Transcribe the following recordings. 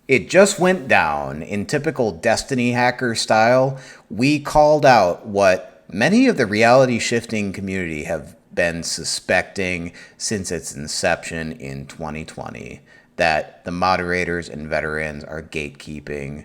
It just went down in typical Destiny hacker style. We called out what many of the reality shifting community have been suspecting since its inception in 2020, that the moderators and veterans are gatekeeping,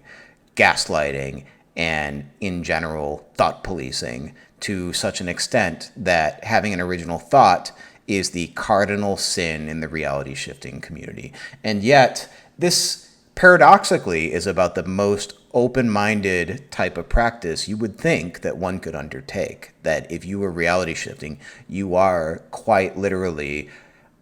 gaslighting, and in general thought policing to such an extent that having an original thought is the cardinal sin in the reality shifting community. And yet, this paradoxically is about the most open-minded type of practice you would think that one could undertake. That if you were reality shifting, you are quite literally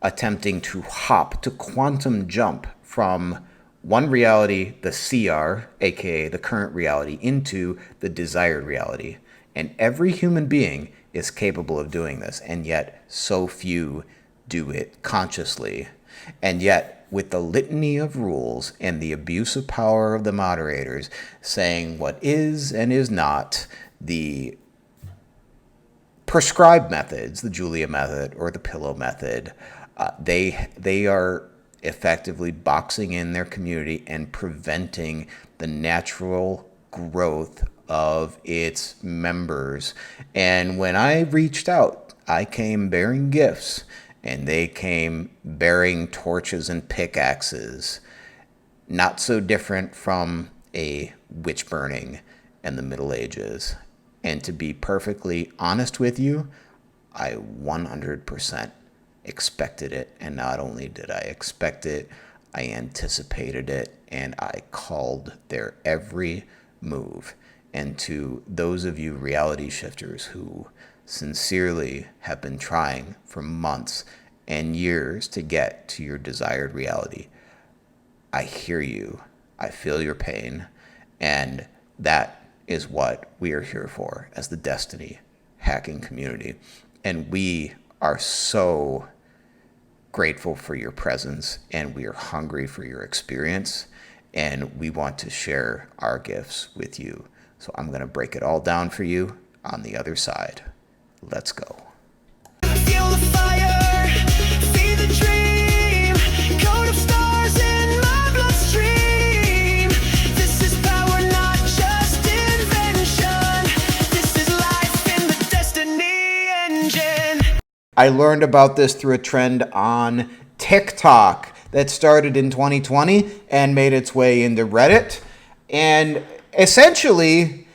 attempting to hop, to quantum jump from one reality, the CR, aka the current reality, into the desired reality. And every human being is capable of doing this, and yet so few do it consciously. And yet, with the litany of rules and the abuse of power of the moderators saying what is and is not the prescribed methods, the Julia method or the pillow method, they are effectively boxing in their community and preventing the natural growth of its members. And when I reached out, I came bearing gifts, and they came bearing torches and pickaxes, not so different from a witch burning in the Middle Ages. And to be perfectly honest with you, I 100% expected it. And not only did I expect it, I anticipated it, and I called their every move. And to those of you reality shifters who sincerely have been trying for months and years to get to your desired reality, I hear you. I feel your pain. And that is what we are here for as the Destiny hacking community. And we are so grateful for your presence, and we are hungry for your experience, and we want to share our gifts with you. So I'm going to break it all down for you on the other side. Let's go. Feel the fire, see the dream, code of stars in my bloodstream. This is power, not just invention. This is life in the Destiny engine. I learned about this through a trend on TikTok that started in 2020 and made its way into Reddit. And essentially,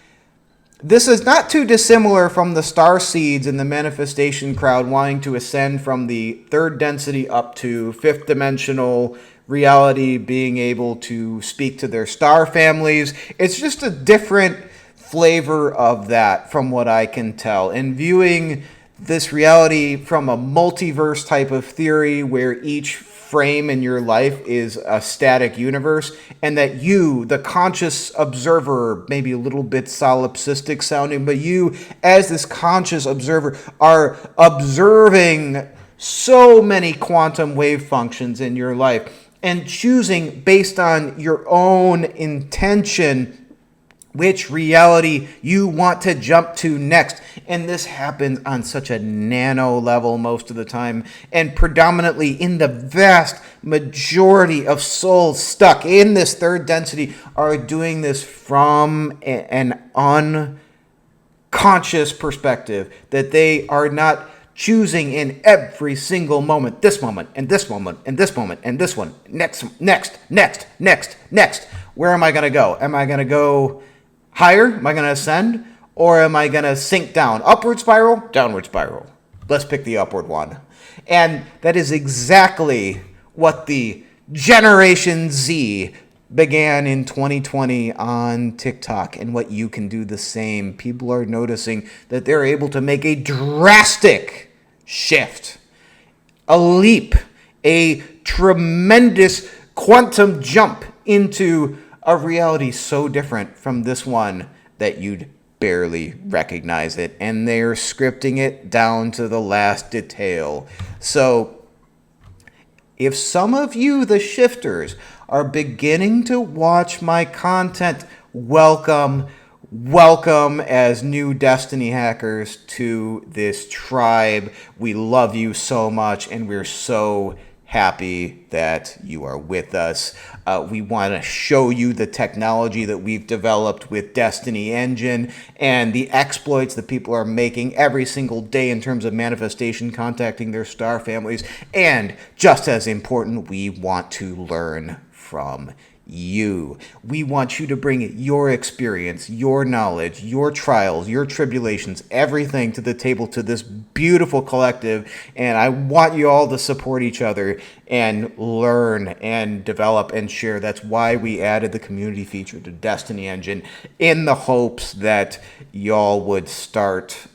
this is not too dissimilar from the star seeds and the manifestation crowd wanting to ascend from the third density up to fifth dimensional reality, being able to speak to their star families. It's just a different flavor of that from what I can tell. And viewing this reality from a multiverse type of theory where each frame in your life is a static universe, and that you, the conscious observer, maybe a little bit solipsistic sounding, but you as this conscious observer are observing so many quantum wave functions in your life and choosing based on your own intention which reality you want to jump to next. And this happens on such a nano level most of the time, and predominantly in the vast majority of souls stuck in this third density are doing this from an unconscious perspective, that they are not choosing in every single moment, this moment, and this moment, and this moment, and this one, next. Where am I going to go? Am I going to go higher? Am I going to ascend? Or am I going to sink down? Upward spiral? Downward spiral. Let's pick the upward one. And that is exactly what the Generation Z began in 2020 on TikTok, and what you can do the same. People are noticing that they're able to make a drastic shift, a leap, a tremendous quantum jump into a reality so different from this one that you'd barely recognize it, and they're scripting it down to the last detail. So if some of you, the shifters, are beginning to watch my content, welcome as new Destiny hackers to this tribe. We love you so much, and we're so happy that you are with us. We want to show you the technology that we've developed with Destiny Engine and the exploits that people are making every single day in terms of manifestation, contacting their star families. And just as important, we want to learn from you. We want you to bring your experience, your knowledge, your trials, your tribulations, everything to the table, to this beautiful collective. And I want you all to support each other and learn and develop and share. That's why we added the community feature to Destiny Engine, in the hopes that y'all would start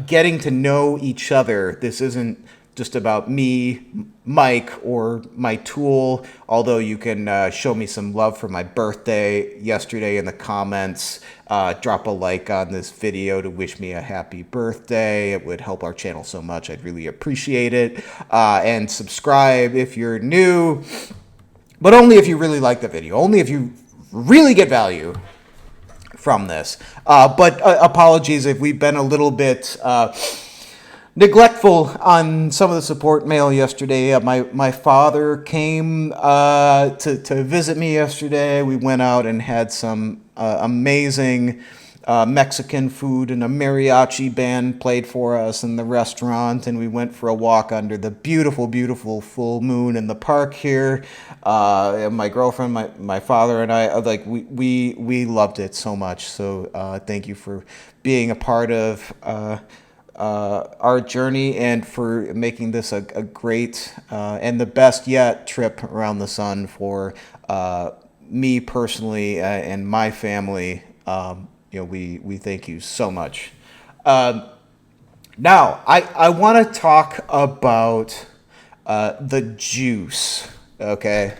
getting to know each other. This isn't just about me, Mike, or my tool, although you can show me some love for my birthday yesterday in the comments. Drop a like on this video to wish me a happy birthday. It would help our channel so much. I'd really appreciate it. And subscribe if you're new, but only if you really like the video, only if you really get value from this. But apologies if we've been a little bit neglectful on some of the support mail yesterday. My father came to visit me yesterday. We went out and had some amazing Mexican food, and a mariachi band played for us in the restaurant, and we went for a walk under the beautiful, beautiful full moon in the park here. And my girlfriend, my father, and I, like, we loved it so much. So thank you for being a part of our journey, and for making this a great and the best yet trip around the sun for me personally and my family. We thank you so much. Now, I want to talk about the juice. Okay,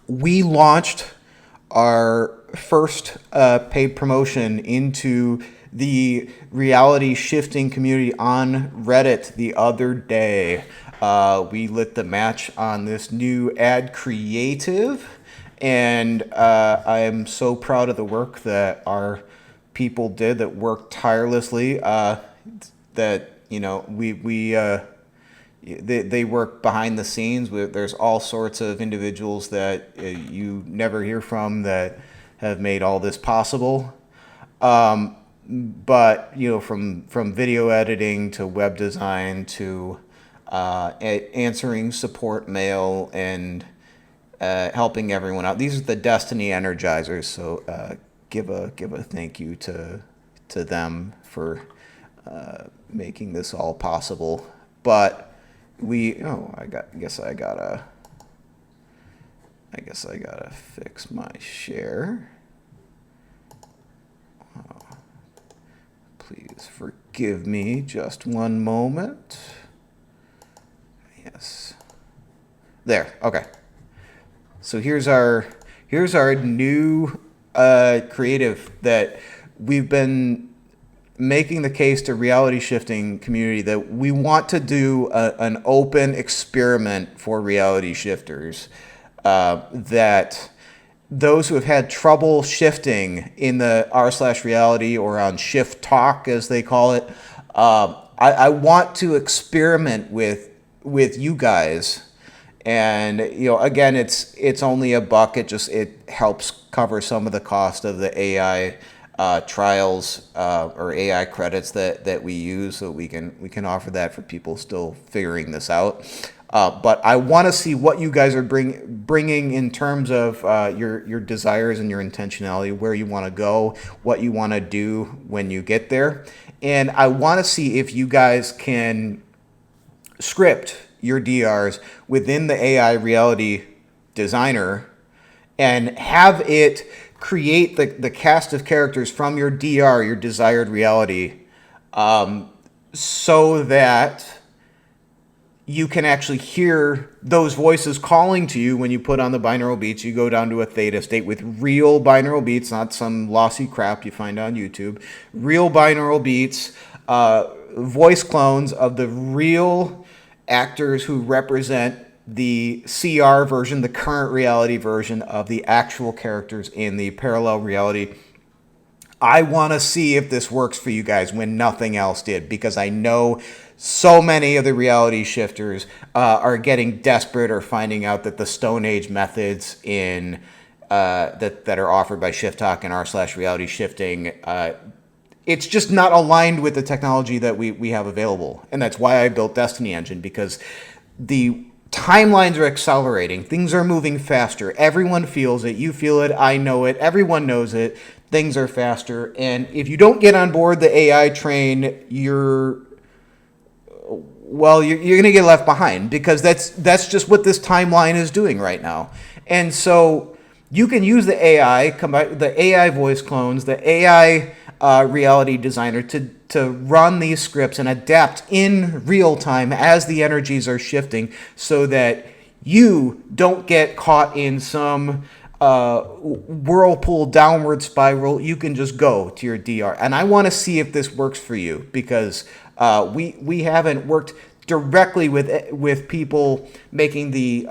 we launched our first paid promotion into the reality shifting community on Reddit the other day. We lit the match on this new ad creative, and I am so proud of the work that our people did, that worked tirelessly. That they work behind the scenes. There's all sorts of individuals that you never hear from that have made all this possible. But from video editing to web design to answering support mail and helping everyone out. These are the Destiny Energizers. So give a thank you to them for making this all possible. But I guess I gotta fix my share. Please forgive me just one moment. Yes. There. Okay. So here's our new creative that we've been making the case to reality shifting community that we want to do an open experiment for reality shifters, that those who have had trouble shifting in the r/reality, or on Shift Talk as they call it, I want to experiment with you guys. And again, it's only $1. It helps cover some of the cost of the AI trials or AI credits that we use, so we can offer that for people still figuring this out. But I want to see what you guys are bringing in terms of your desires and your intentionality, where you want to go, what you want to do when you get there. And I want to see if you guys can script your DRs within the AI reality designer and have it create the cast of characters from your DR, your desired reality, so that you can actually hear those voices calling to you when you put on the binaural beats. You go down to a theta state with real binaural beats, not some lossy crap you find on YouTube. Real binaural beats, voice clones of the real actors who represent the CR version, the current reality version of the actual characters in the parallel reality I want to see if this works for you guys when nothing else did, because I know so many of the reality shifters are getting desperate or finding out that the Stone Age methods in that are offered by Shift Talk and r/reality shifting, it's just not aligned with the technology that we have available. And that's why I built Destiny Engine, because the timelines are accelerating. Things are moving faster. Everyone feels it. You feel it. I know it. Everyone knows it. Things are faster. And if you don't get on board the AI train, you're going to get left behind, because that's just what this timeline is doing right now. And so you can use the AI voice clones, the AI reality designer to run these scripts and adapt in real time as the energies are shifting, so that you don't get caught in some whirlpool downward spiral. You can just go to your DR. And I want to see if this works for you, because we haven't worked directly with people making the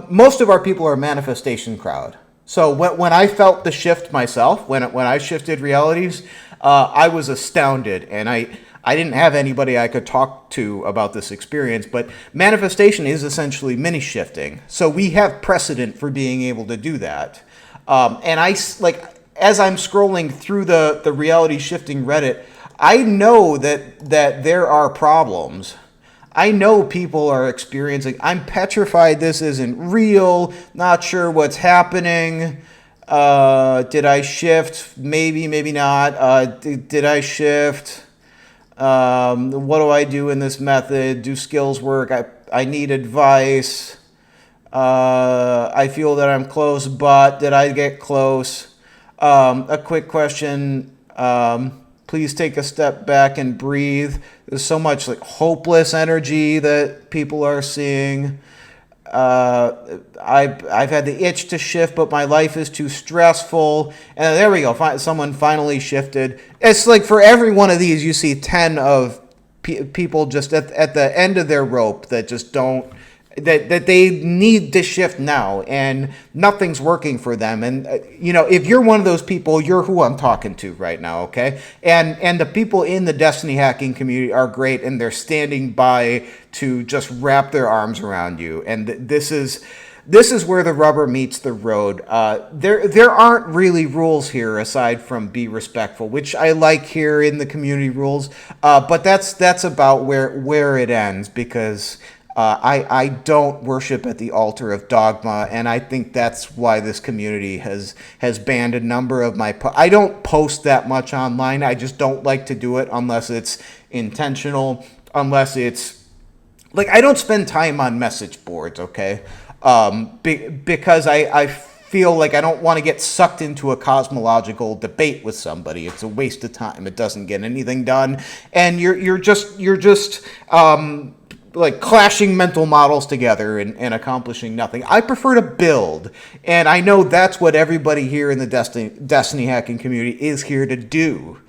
most of our people are manifestation crowd. So when I felt the shift myself, when I shifted realities, I was astounded, and I didn't have anybody I could talk to about this experience. But manifestation is essentially mini shifting, so we have precedent for being able to do that. And as I'm scrolling through the reality shifting Reddit, I know that there are problems. I know people are experiencing, I'm petrified this isn't real, not sure what's happening. Did I shift? Maybe, maybe not. Did I shift? What do I do in this method? Do skills work? I need advice. I feel that I'm close, but did I get close? A quick question. Please take a step back and breathe. There's so much hopeless energy that people are seeing. I've had the itch to shift, but my life is too stressful. And there we go. Someone finally shifted. It's for every one of these, you see 10 of people just at the end of their rope that just don't, that they need to shift now, and nothing's working for them. And if you're one of those people, you're who I'm talking to right now, okay? And the people in the Destiny hacking community are great, and they're standing by to just wrap their arms around you. And this is where the rubber meets the road. There aren't really rules here aside from be respectful, which I like here in the community rules. But that's about where it ends, because I don't worship at the altar of dogma, and I think that's why this community has banned a number of my I don't post that much online. I just don't like to do it unless it's intentional, unless it's I don't spend time on message boards, okay? Because I feel like I don't want to get sucked into a cosmological debate with somebody. It's a waste of time. It doesn't get anything done, and you're just clashing mental models together and accomplishing nothing. I prefer to build, and I know that's what everybody here in the Destiny hacking community is here to do.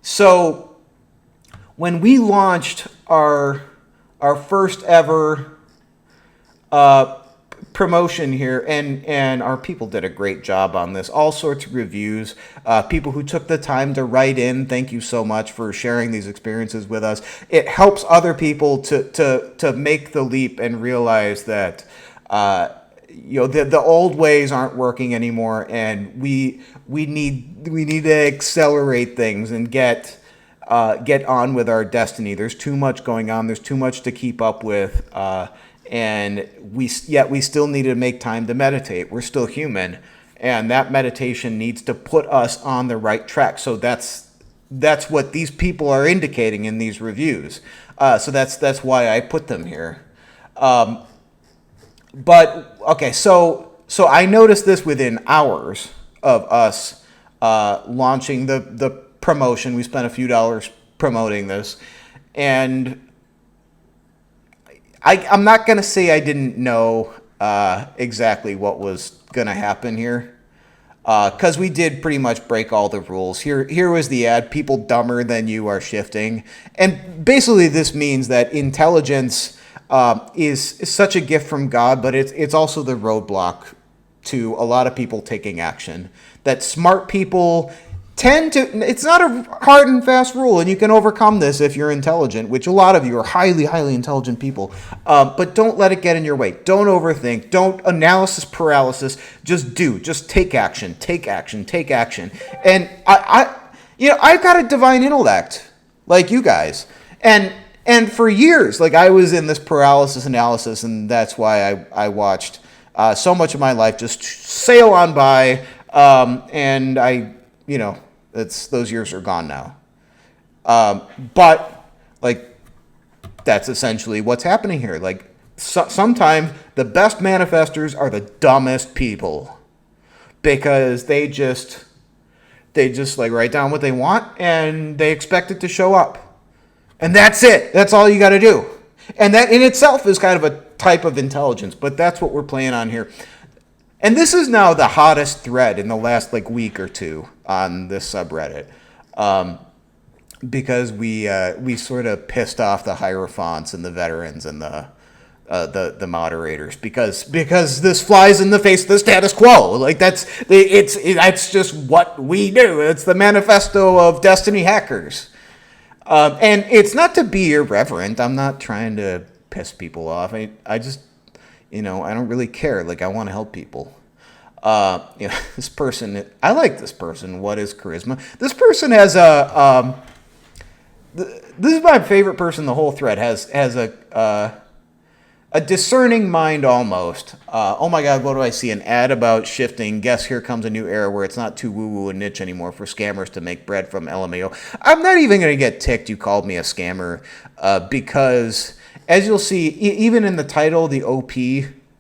So when we launched our first ever promotion here, and our people did a great job on this, all sorts of reviews, people who took the time to write in, thank you so much for sharing these experiences with us. It helps other people to make the leap and realize that the old ways aren't working anymore, and we need to accelerate things and get on with our destiny. There's too much going on. There's too much to keep up with. And we still need to make time to meditate. We're still human, and that meditation needs to put us on the right track. So that's what these people are indicating in these reviews. So that's why I put them here. But okay, so I noticed this within hours of us launching the promotion. We spent a few dollars promoting this, and I'm not going to say I didn't know exactly what was going to happen here, because we did pretty much break all the rules. Here was the ad: people dumber than you are shifting. And basically this means that intelligence is such a gift from God, but it's also the roadblock to a lot of people taking action. That smart people tend to, it's not a hard and fast rule, and you can overcome this if you're intelligent, which a lot of you are highly, highly intelligent people. But don't let it get in your way. Don't overthink. Don't analysis paralysis. Just do. Just take action. Take action. Take action. And I've got a divine intellect like you guys. And for years, like I was in this paralysis analysis, and that's why I watched so much of my life just sail on by. And those years are gone now. But like, that's essentially what's happening here. Like, sometimes the best manifestors are the dumbest people, because they just like write down what they want and they expect it to show up. And that's it. That's all you got to do. And that in itself is kind of a type of intelligence, but that's what we're playing on here. And this is now the hottest thread in the last like week or two on this subreddit, because we sort of pissed off the hierophants and the veterans and the moderators, because this flies in the face of the status quo. Like that's just what we do. It's the manifesto of Destiny hackers, and it's not to be irreverent. I'm not trying to piss people off. I just, I don't really care. Like, I want to help people. This person, I like this person. What is charisma? This person has this is my favorite person in the whole thread. Has a discerning mind almost. Oh my God, what do I see? An ad about shifting. Guess here comes a new era where it's not too woo-woo and niche anymore for scammers to make bread from LMAO. I'm not even going to get ticked you called me a scammer, because as you'll see, even in the title, the OP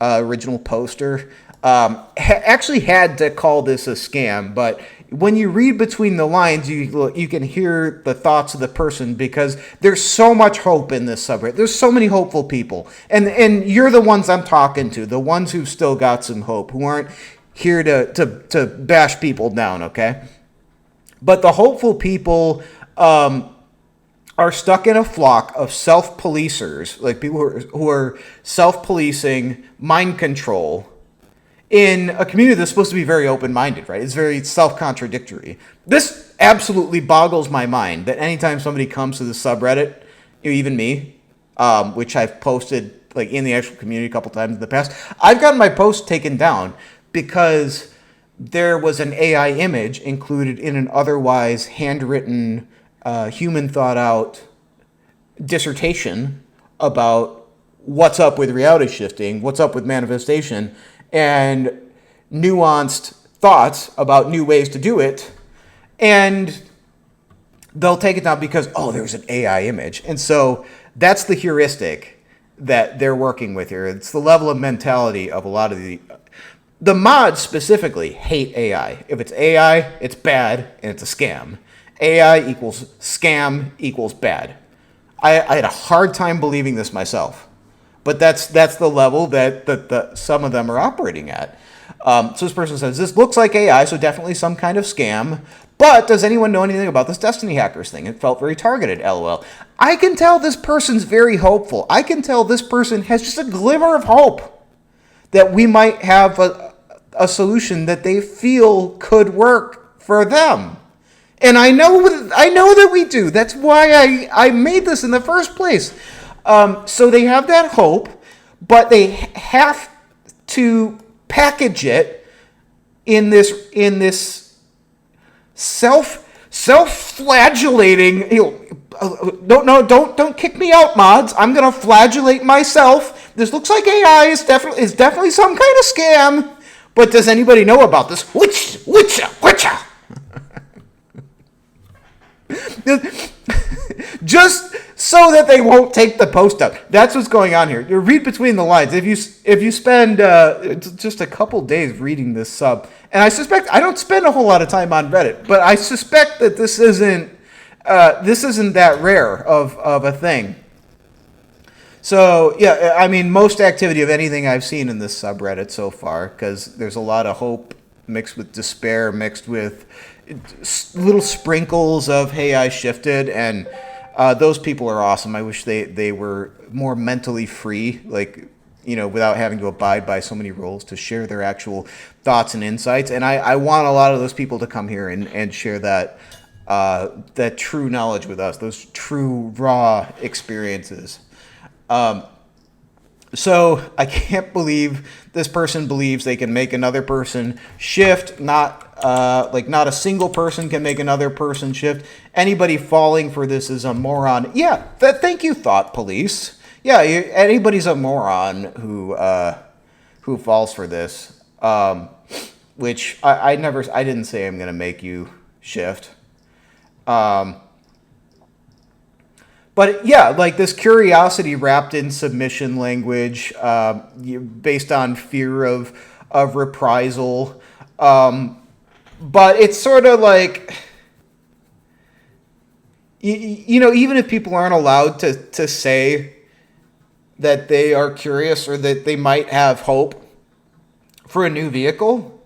original poster actually had to call this a scam. But when you read between the lines, you can hear the thoughts of the person, because there's so much hope in this subreddit. There's so many hopeful people. And you're the ones I'm talking to, the ones who've still got some hope, who aren't here to bash people down, okay? But the hopeful people are stuck in a flock of self-policers, like people who are self-policing mind control in a community that's supposed to be very open-minded, right? It's very self-contradictory. This absolutely boggles my mind that anytime somebody comes to the subreddit, even me, which I've posted like in the actual community a couple times in the past, I've gotten my post taken down because there was an AI image included in an otherwise handwritten, human thought out dissertation about what's up with reality shifting, what's up with manifestation, and nuanced thoughts about new ways to do it. And they'll take it down because, there's an AI image. And so that's the heuristic that they're working with here. It's the level of mentality of a lot of the mods specifically hate AI. If it's AI, it's bad and it's a scam. AI equals scam equals bad. I had a hard time believing this myself, but that's the level that some of them are operating at. So this person says, this looks like AI, so definitely some kind of scam, but does anyone know anything about this Destiny hackers thing? It felt very targeted, LOL. I can tell this person's very hopeful. I can tell this person has just a glimmer of hope that we might have a solution that they feel could work for them. And I know that we do. That's why I made this in the first place. So they have that hope, but they have to package it in this self-flagellating. Don't kick me out, mods. I'm gonna flagellate myself. This looks like AI is definitely some kind of scam. But does anybody know about this? Witcha. Just so that they won't take the post out. That's what's going on here. You read between the lines. If you spend just a couple days reading this sub, and I suspect I don't spend a whole lot of time on Reddit, but I suspect that this isn't that rare of a thing. So yeah, I mean, most activity of anything I've seen in this subreddit so far, because there's a lot of hope mixed with despair, mixed with little sprinkles of, hey, I shifted, and those people are awesome. I wish they were more mentally free, like without having to abide by so many rules, to share their actual thoughts and insights. And I want a lot of those people to come here and share that true knowledge with us, those true raw experiences. So I can't believe this person believes they can make another person shift. Not a single person can make another person shift. Anybody falling for this is a moron. Yeah, thank you, thought police. Yeah, anybody's a moron who falls for this. Which I didn't say I'm gonna make you shift. But yeah, like this curiosity wrapped in submission language, based on fear of reprisal. But it's sort of like, even if people aren't allowed to say that they are curious or that they might have hope for a new vehicle,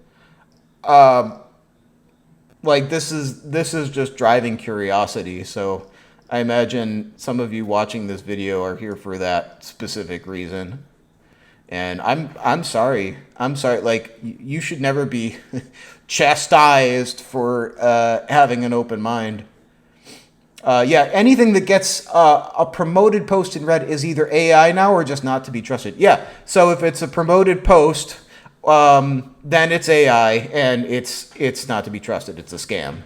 like this is just driving curiosity. So I imagine some of you watching this video are here for that specific reason. And I'm sorry. Like, you should never be chastised for having an open mind. Yeah, anything that gets a promoted post in red is either AI now or just not to be trusted. Yeah, so if it's a promoted post, then it's AI and it's not to be trusted. It's a scam.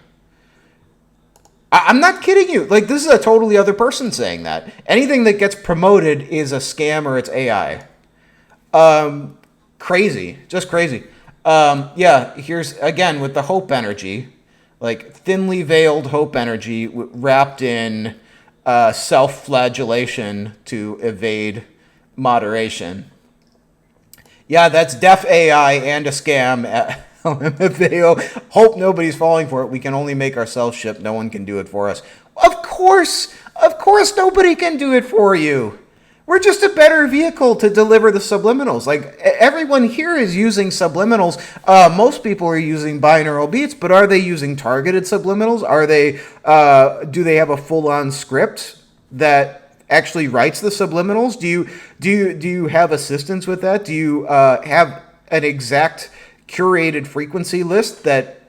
I'm not kidding you. Like, this is a totally other person saying that. Anything that gets promoted is a scam or it's AI. Crazy. Just crazy. Yeah, here's, again, with the hope energy. Like, thinly veiled hope energy wrapped in self-flagellation to evade moderation. Yeah, that's deaf AI and a scam. LMFAO. Hope nobody's falling for it. We can only make ourselves ship. No one can do it for us. Of course nobody can do it for you. We're just a better vehicle to deliver the subliminals. Like, everyone here is using subliminals. Most people are using binaural beats, but are they using targeted subliminals? Are they? Do they have a full-on script that actually writes the subliminals? Do you have assistance with that? Do you have an exact curated frequency list that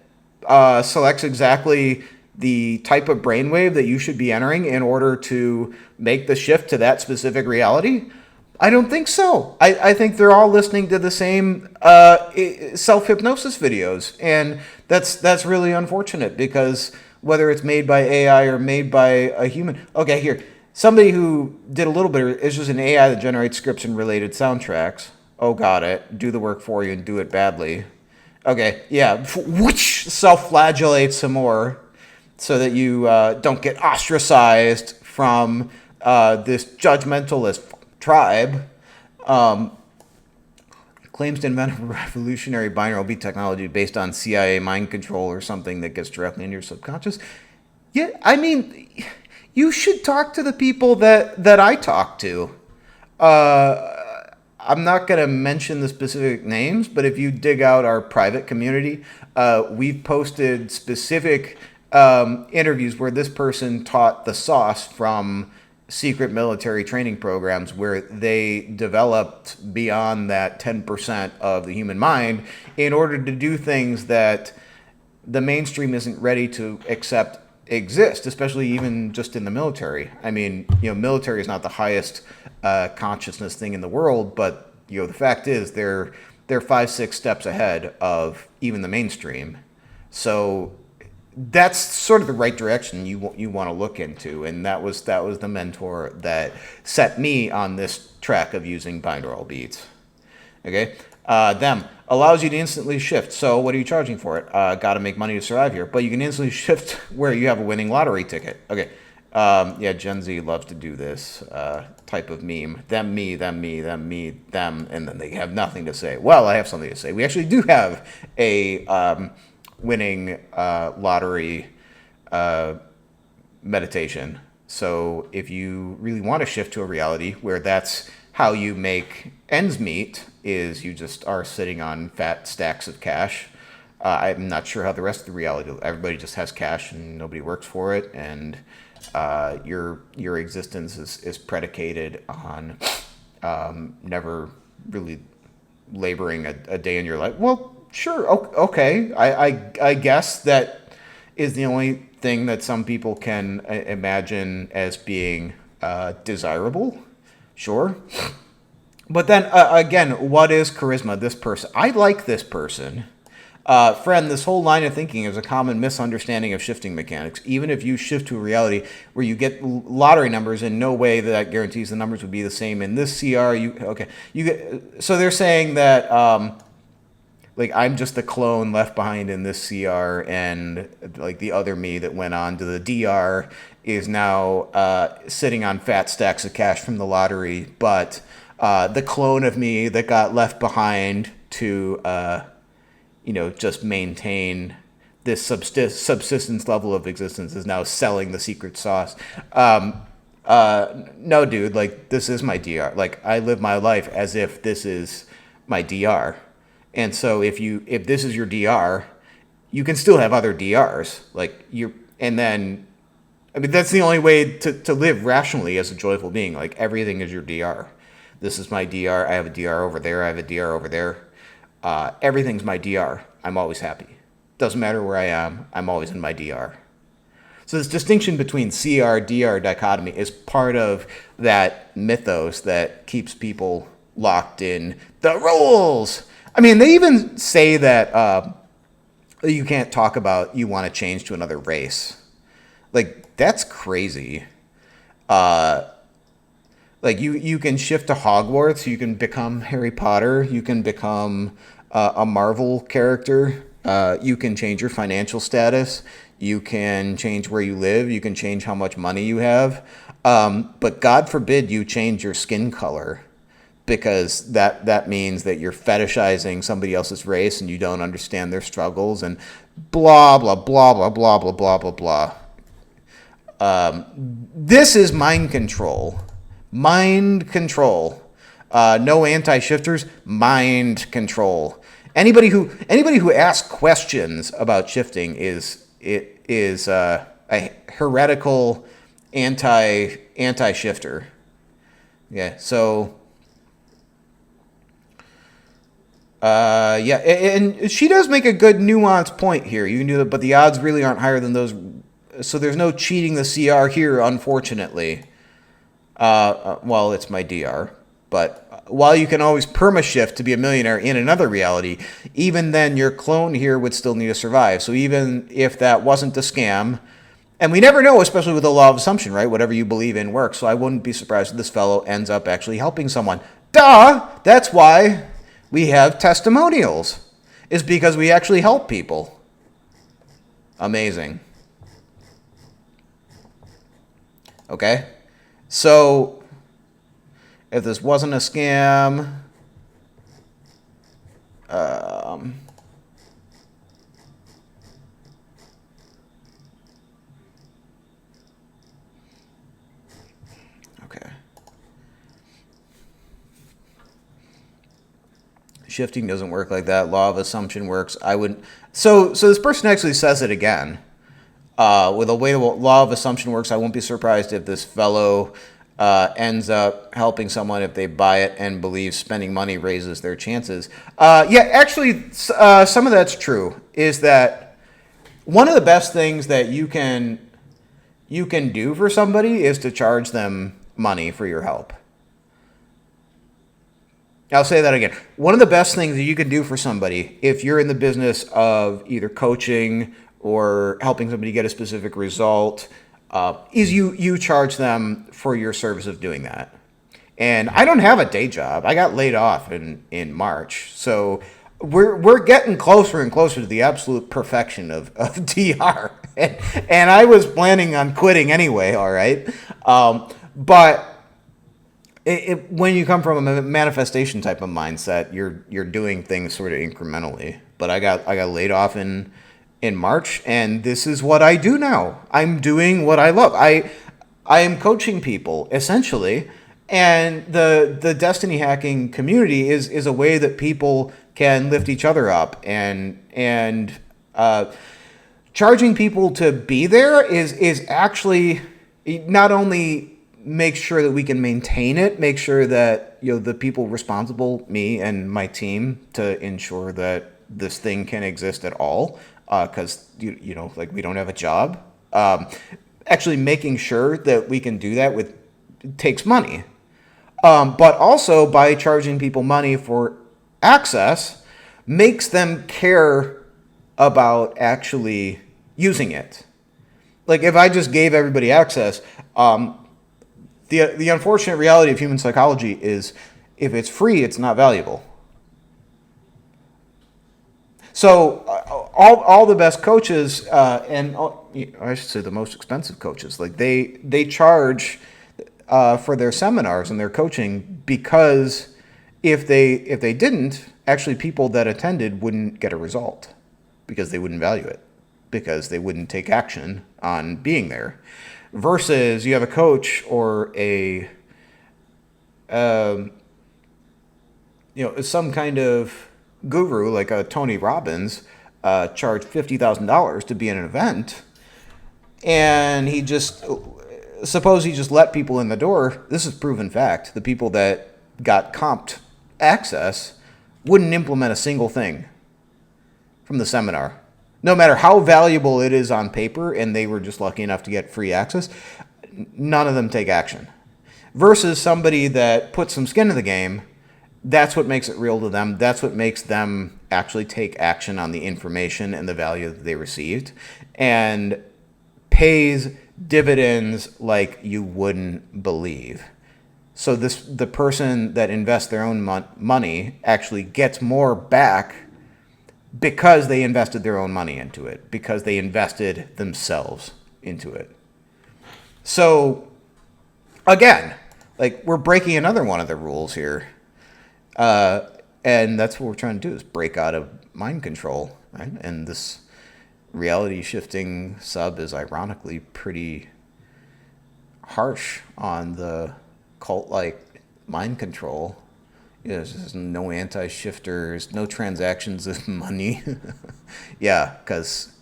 selects exactly the type of brainwave that you should be entering in order to make the shift to that specific reality? I don't think so. I think they're all listening to the same self-hypnosis videos, and that's really unfortunate, because whether it's made by AI or made by a human. Okay, here, somebody who did a little bit, it's just an AI that generates scripts and related soundtracks. Oh, got it. Do the work for you and do it badly. Okay, yeah, whoosh, self-flagellate some more so that you don't get ostracized from this judgmentalist tribe. Claims to invent a revolutionary binaural beat technology based on CIA mind control or something that gets directly into your subconscious. Yeah, I mean, you should talk to the people that I talk to. I'm not going to mention the specific names, but if you dig out our private community, we've posted specific interviews where this person taught the sauce from secret military training programs where they developed beyond that 10% of the human mind in order to do things that the mainstream isn't ready to accept exist, especially even just in the military. I mean, military is not the highest consciousness thing in the world, but the fact is they're 5-6 steps ahead of even the mainstream. So that's sort of the right direction you want to look into, and that was the mentor that set me on this track of using binaural beats. Okay, them allows you to instantly shift. So what are you charging for it? Got to make money to survive here, but you can instantly shift where you have a winning lottery ticket. Okay, yeah, Gen Z loves to do this type of meme. Them, me, them, me, them, me, them, and then they have nothing to say. Well, I have something to say. We actually do have a winning lottery meditation. So if you really want to shift to a reality where that's how you make ends meet, is you just are sitting on fat stacks of cash. I'm not sure how the rest of the reality, everybody just has cash and nobody works for it, and your existence is predicated on never really laboring a day in your life. Well, sure, okay. I guess that is the only thing that some people can imagine as being desirable. Sure. But then again, what is charisma? This person, I like this person. Friend, this whole line of thinking is a common misunderstanding of shifting mechanics. Even if you shift to a reality where you get lottery numbers, in no way that guarantees the numbers would be the same in this CR. So they're saying that like I'm just the clone left behind in this CR, and like the other me that went on to the DR is now sitting on fat stacks of cash from the lottery, but the clone of me that got left behind to just maintain this subsistence level of existence is now selling the secret sauce. No, dude, like, this is my DR. Like, I live my life as if this is my DR. And so if this is your DR, you can still have other DRs. That's the only way to live rationally as a joyful being. Like, everything is your DR. This is my DR. I have a DR over there. I have a DR over there. Everything's my DR. I'm always happy. Doesn't matter where I am. I'm always in my DR. So this distinction between CR, DR dichotomy is part of that mythos that keeps people locked in the rules. I mean, they even say that you can't talk about you want to change to another race. Like, that's crazy. Like, you can shift to Hogwarts, you can become Harry Potter, you can become a Marvel character, you can change your financial status, you can change where you live, you can change how much money you have, but God forbid you change your skin color, because that means that you're fetishizing somebody else's race and you don't understand their struggles and blah, blah, blah, blah, blah, blah, blah, blah, blah. This is mind control. Mind control. No anti-shifters. Mind control. Anybody who asks questions about shifting is a heretical anti-shifter. Yeah. So. And she does make a good nuanced point here. You can do that, but the odds really aren't higher than those. So there's no cheating the CR here, unfortunately. Well, it's my DR. But while you can always perma-shift to be a millionaire in another reality, even then your clone here would still need to survive. So even if that wasn't a scam, and we never know, especially with the law of assumption, right? Whatever you believe in works. So I wouldn't be surprised if this fellow ends up actually helping someone. Duh! That's why we have testimonials. Is because we actually help people. Amazing. Okay? So, if this wasn't a scam, okay. Shifting doesn't work like that. Law of assumption works. I wouldn't. So this person actually says it again. With the way the law of assumption works, I won't be surprised if this fellow ends up helping someone if they buy it and believe spending money raises their chances. Yeah, actually, some of that's true. Is that one of the best things that you can do for somebody is to charge them money for your help. I'll say that again. One of the best things that you can do for somebody, if you're in the business of either coaching or helping somebody get a specific result, is you charge them for your service of doing that. And I don't have a day job. I got laid off in March. So we're getting closer and closer to the absolute perfection of DR. And I was planning on quitting anyway, all right? But when you come from a manifestation type of mindset, you're doing things sort of incrementally. But I got laid off in March, and this is what I do now. I'm doing what I love. I am coaching people essentially, and the Destiny hacking community is a way that people can lift each other up, and charging people to be there is actually not only make sure that we can maintain it, make sure that the people responsible, me and my team, to ensure that this thing can exist at all, because like we don't have a job. Actually, making sure that we can do that with takes money, but also by charging people money for access makes them care about actually using it. Like if I just gave everybody access, the unfortunate reality of human psychology is if it's free, it's not valuable. So all the best coaches, and I should say the most expensive coaches, like they charge for their seminars and their coaching, because if they didn't, actually people that attended wouldn't get a result, because they wouldn't value it, because they wouldn't take action on being there. Versus you have a coach or a some kind of guru like a Tony Robbins, charge $50,000 to be in an event, and he just let people in the door. This is proven fact. The people that got comped access wouldn't implement a single thing from the seminar. No matter how valuable it is on paper, and they were just lucky enough to get free access, none of them take action. Versus somebody that puts some skin in the game, that's what makes it real to them. That's what makes them actually take action on the information and the value that they received, and pays dividends like you wouldn't believe. So the person that invests their own money actually gets more back because they invested their own money into it, because they invested themselves into it. So, again, like we're breaking another one of the rules here. And that's what we're trying to do, is break out of mind control, right? And this reality shifting sub is ironically pretty harsh on the cult-like mind control. There's no anti-shifters, no transactions of money. Yeah, because,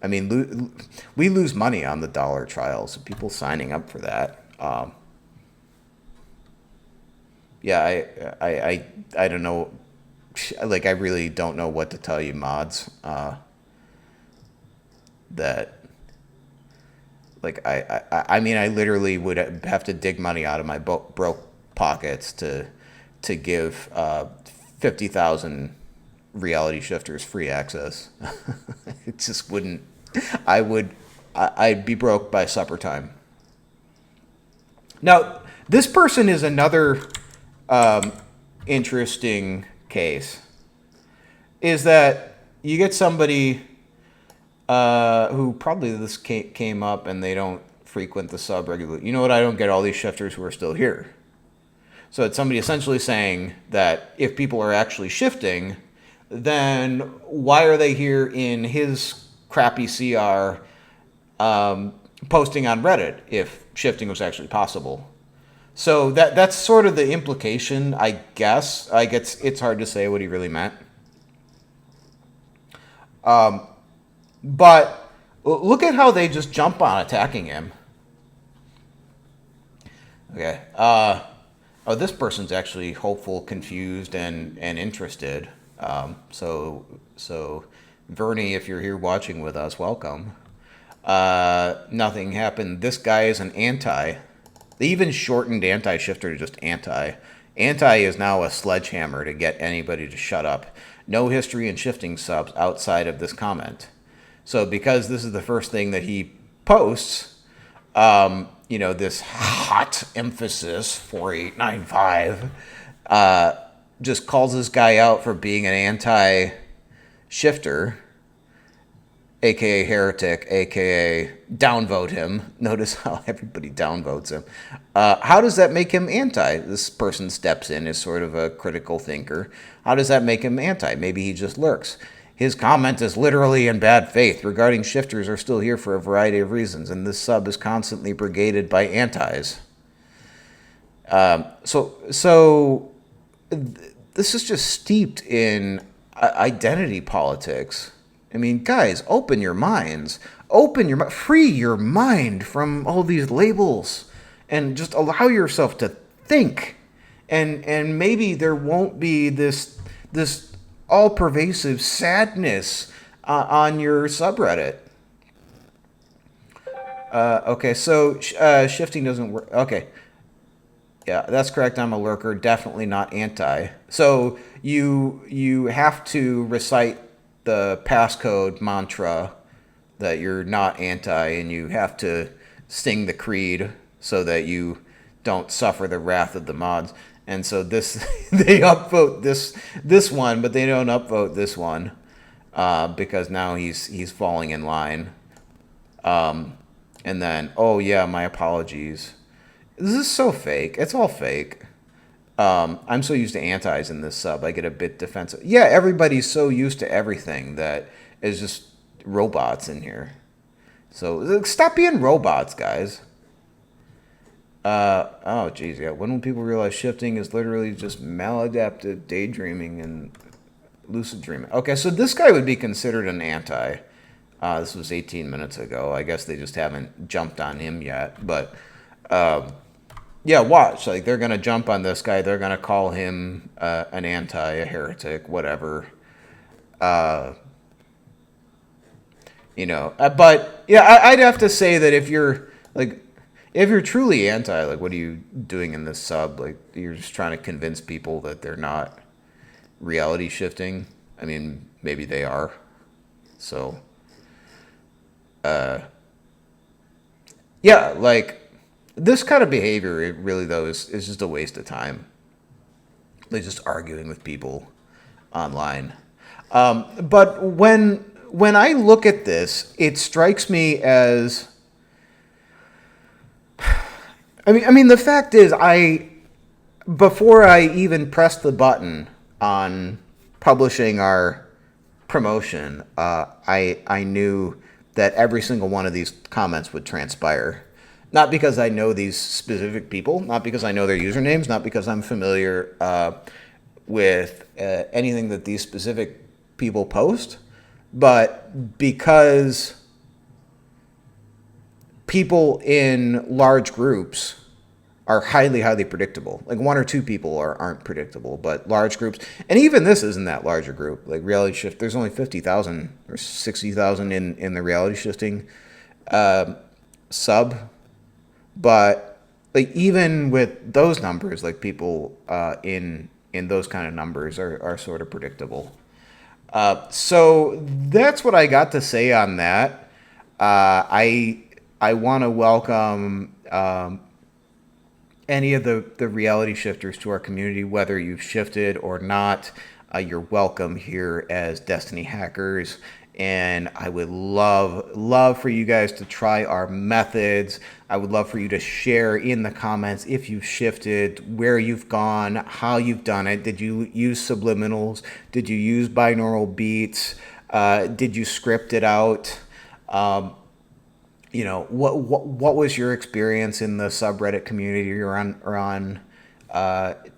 I mean, we lose money on the dollar trials. People signing up for that. Yeah, I don't know. Like, I really don't know what to tell you, mods. That, like, I mean, I literally would have to dig money out of my broke pockets to give 50,000 reality shifters free access. It just wouldn't. I'd be broke by supper time. Now, this person is another interesting case. Is that you get somebody who probably this came up and they don't frequent the sub regularly. You know what? I don't get all these shifters who are still here. So it's somebody essentially saying that if people are actually shifting, then why are they here in his crappy CR posting on Reddit if shifting was actually possible? So that's sort of the implication, I guess. It's hard to say what he really meant. But look at how they just jump on attacking him. Okay. Oh, this person's actually hopeful, confused, and interested. So Vernie, if you're here watching with us, welcome. Nothing happened. This guy is an anti. They even shortened anti-shifter to just anti. Anti is now a sledgehammer to get anybody to shut up. No history in shifting subs outside of this comment. So because this is the first thing that he posts, this hot emphasis 4895, just calls this guy out for being an anti-shifter, aka heretic, aka downvote him. Notice how everybody downvotes him. How does that make him anti? This person steps in as sort of a critical thinker. How does that make him anti? Maybe he just lurks. His comment is literally in bad faith. Regarding shifters are still here for a variety of reasons, and this sub is constantly brigaded by antis. So this is just steeped in identity politics. I mean, guys, open your minds. Free your mind from all these labels, and just allow yourself to think and maybe there won't be this all pervasive sadness on your subreddit. Okay, so shifting doesn't work. Okay, yeah, that's correct. I'm a lurker, definitely not anti. So you have to recite the passcode mantra that you're not anti, and you have to sing the creed so that you don't suffer the wrath of the mods. And so this they upvote this one, but they don't upvote this one because now he's falling in line. And then, oh yeah, my apologies. This is so fake. It's all fake. I'm so used to antis in this sub. I get a bit defensive. Yeah, everybody's so used to everything that is just robots in here. So stop being robots, guys. Oh, geez, yeah. When will people realize shifting is literally just maladaptive daydreaming and lucid dreaming? Okay, so this guy would be considered an anti. This was 18 minutes ago. I guess they just haven't jumped on him yet. But yeah, watch. Like they're gonna jump on this guy. They're gonna call him an anti, a heretic, whatever. But yeah, I'd have to say that if you're truly anti, like, what are you doing in this sub? Like, you're just trying to convince people that they're not reality shifting. I mean, maybe they are. So, yeah, like, this kind of behavior, it really, though, is just a waste of time. Like, just arguing with people online. But when I look at this, it strikes me as... I mean, the fact is, before I even pressed the button on publishing our promotion, I knew that every single one of these comments would transpire. Not because I know these specific people, not because I know their usernames, not because I'm familiar with anything that these specific people post, but because people in large groups are highly, highly predictable. Like one or two people aren't predictable, but large groups, and even this isn't that large a group. Like Reality Shift, there's only 50,000 or 60,000 in the reality shifting sub. But like even with those numbers, like people in those kind of numbers are sort of predictable. So that's what I got to say on that. I want to welcome any of the reality shifters to our community, whether you've shifted or not. You're welcome here as Destiny hackers. And I would love for you guys to try our methods. I would love for you to share in the comments if you've shifted, where you've gone, how you've done it. Did you use subliminals? Did you use binaural beats? Did you script it out? What was your experience in the subreddit community or on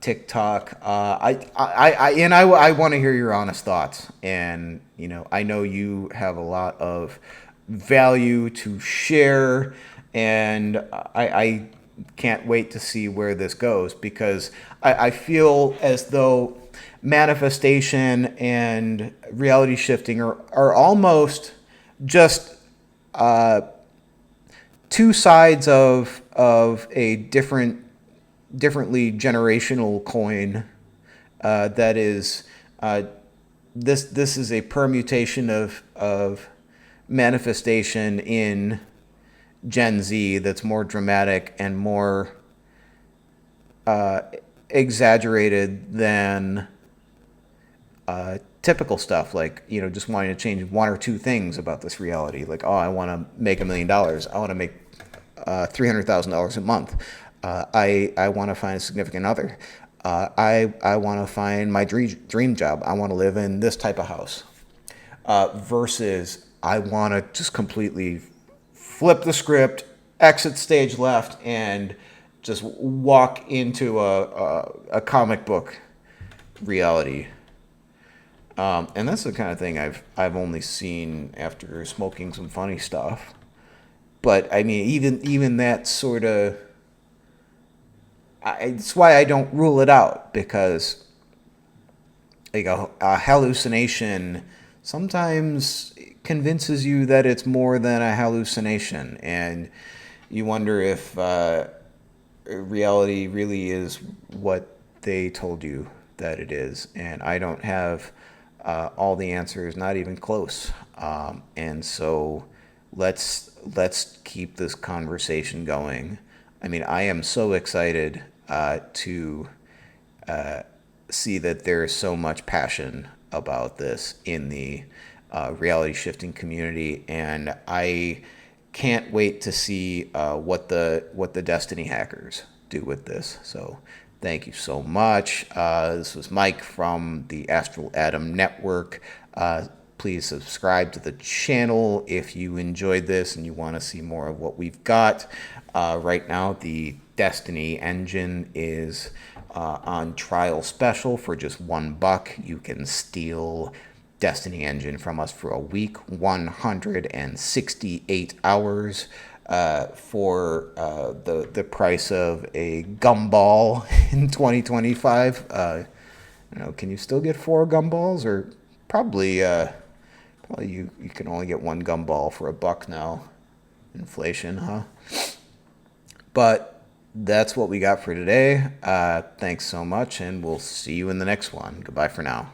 TikTok? I want to hear your honest thoughts, and I know you have a lot of value to share, and I can't wait to see where this goes, because I feel as though manifestation and reality shifting are almost just two sides of a differently generational coin. That is, this is a permutation of manifestation in Gen Z that's more dramatic and more exaggerated than typical stuff, like just wanting to change one or two things about this reality. Like, oh, I want to make $1 million. I want to make $300,000 a month. I want to find a significant other. I want to find my dream job. I want to live in this type of house. Versus I want to just completely flip the script, exit stage left, and just walk into a comic book reality. And that's the kind of thing I've only seen after smoking some funny stuff. But I mean, even that sort of, It's why I don't rule it out, because like a hallucination sometimes convinces you that it's more than a hallucination, and you wonder if reality really is what they told you that it is. And I don't have all the answers, not even close. And so let's keep this conversation going. I mean, I am so excited to see that there is so much passion about this in the reality shifting community, and I can't wait to see what the Destiny hackers do with this. So, thank you so much. This was Mike from the Astral Atom Network. Please subscribe to the channel if you enjoyed this and you want to see more of what we've got. Right now, the Destiny engine is on trial special for just $1. You can steal Destiny engine from us for a week, 168 hours for the price of a gumball in 2025. Can you still get 4 gumballs? Or probably you can only get 1 gumball for $1 now. Inflation, huh? But that's what we got for today. Thanks so much, and we'll see you in the next one. Goodbye for now.